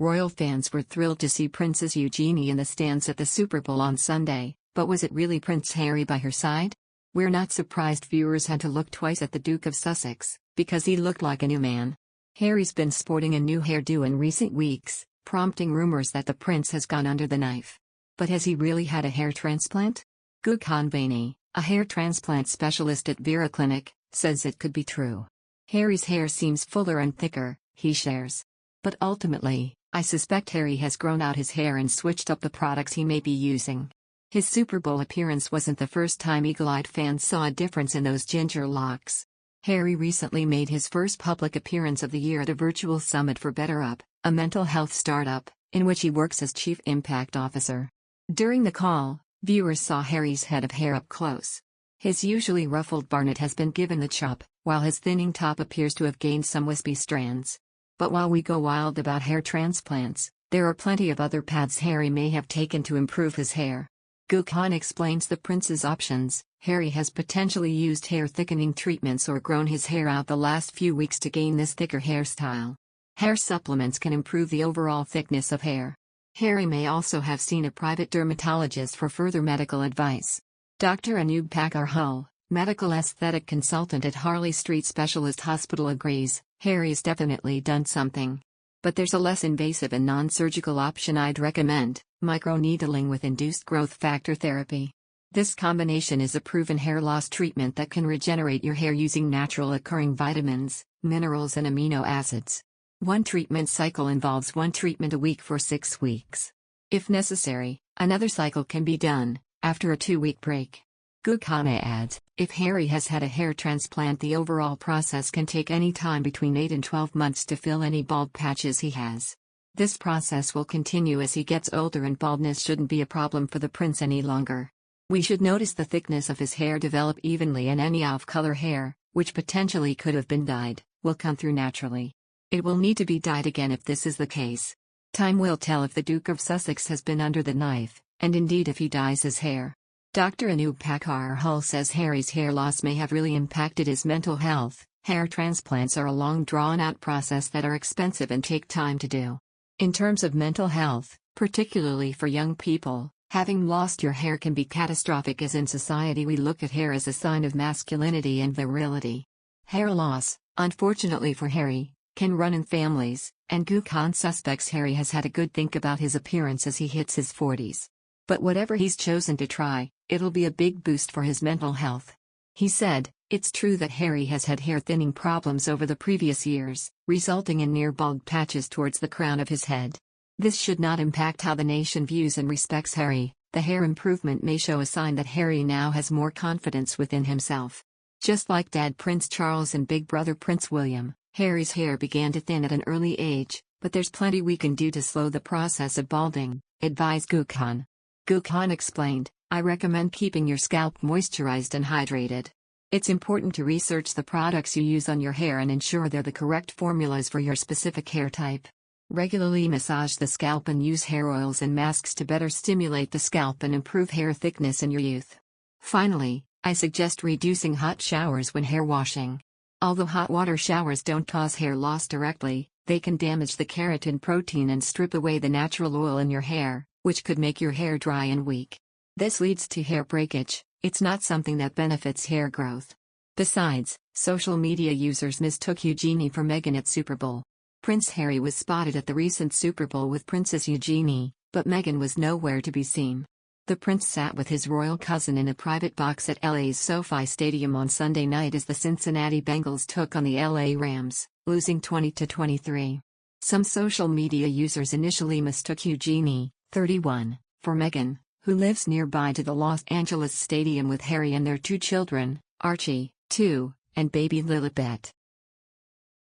Royal fans were thrilled to see Princess Eugenie in the stands at the Super Bowl on Sunday, but was it really Prince Harry by her side? We're not surprised viewers had to look twice at the Duke of Sussex, because he looked like a new man. Harry's been sporting a new hairdo in recent weeks, prompting rumors that the prince has gone under the knife. But has he really had a hair transplant? Gökhan, a hair transplant specialist at Vera Clinic, says it could be true. Harry's hair seems fuller and thicker, he shares. But ultimately, I suspect Harry has grown out his hair and switched up the products he may be using. His Super Bowl appearance wasn't the first time eagle-eyed fans saw a difference in those ginger locks. Harry recently made his first public appearance of the year at a virtual summit for BetterUp, a mental health startup, in which he works as Chief Impact Officer. During the call, viewers saw Harry's head of hair up close. His usually ruffled barnet has been given the chop, while his thinning top appears to have gained some wispy strands. But while we go wild about hair transplants, there are plenty of other paths Harry may have taken to improve his hair. Gökhan explains the prince's options. Harry has potentially used hair thickening treatments or grown his hair out the last few weeks to gain this thicker hairstyle. Hair supplements can improve the overall thickness of hair. Harry may also have seen a private dermatologist for further medical advice. Dr. Anoob Pakkar-Hull, medical aesthetic consultant at Harley Street Specialist Hospital, agrees, Harry's definitely done something. But there's a less invasive and non-surgical option I'd recommend: microneedling with induced growth factor therapy. This combination is a proven hair loss treatment that can regenerate your hair using natural occurring vitamins, minerals and amino acids. One treatment cycle involves one treatment a week for 6 weeks. If necessary, another cycle can be done after a 2-week break. Gökhan adds, if Harry has had a hair transplant, the overall process can take any time between 8 and 12 months to fill any bald patches he has. This process will continue as he gets older, and baldness shouldn't be a problem for the prince any longer. We should notice the thickness of his hair develop evenly, and any off-color hair, which potentially could have been dyed, will come through naturally. It will need to be dyed again if this is the case. Time will tell if the Duke of Sussex has been under the knife, and indeed if he dyes his hair. Dr. Anoob Pakkar-Hull says Harry's hair loss may have really impacted his mental health. Hair transplants are a long drawn-out process that are expensive and take time to do. In terms of mental health, particularly for young people, having lost your hair can be catastrophic, as in society we look at hair as a sign of masculinity and virility. Hair loss, unfortunately for Harry, can run in families, and Gökhan suspects Harry has had a good think about his appearance as he hits his 40s. But whatever he's chosen to try, it'll be a big boost for his mental health. He said, it's true that Harry has had hair thinning problems over the previous years, resulting in near bald patches towards the crown of his head. This should not impact how the nation views and respects Harry. The hair improvement may show a sign that Harry now has more confidence within himself. Just like Dad Prince Charles and Big Brother Prince William, Harry's hair began to thin at an early age, but there's plenty we can do to slow the process of balding, advised Gökhan. Gökhan explained, I recommend keeping your scalp moisturized and hydrated. It's important to research the products you use on your hair and ensure they're the correct formulas for your specific hair type. Regularly massage the scalp and use hair oils and masks to better stimulate the scalp and improve hair thickness in your youth. Finally, I suggest reducing hot showers when hair washing. Although hot water showers don't cause hair loss directly, they can damage the keratin protein and strip away the natural oil in your hair, which could make your hair dry and weak. This leads to hair breakage. It's not something that benefits hair growth. Besides, social media users mistook Eugenie for Meghan at Super Bowl. Prince Harry was spotted at the recent Super Bowl with Princess Eugenie, but Meghan was nowhere to be seen. The prince sat with his royal cousin in a private box at LA's SoFi Stadium on Sunday night as the Cincinnati Bengals took on the LA Rams, losing 20-23. Some social media users initially mistook Eugenie, 31, for Meghan, who lives nearby to the Los Angeles Stadium with Harry and their 2 children, Archie, 2, and baby Lilibet.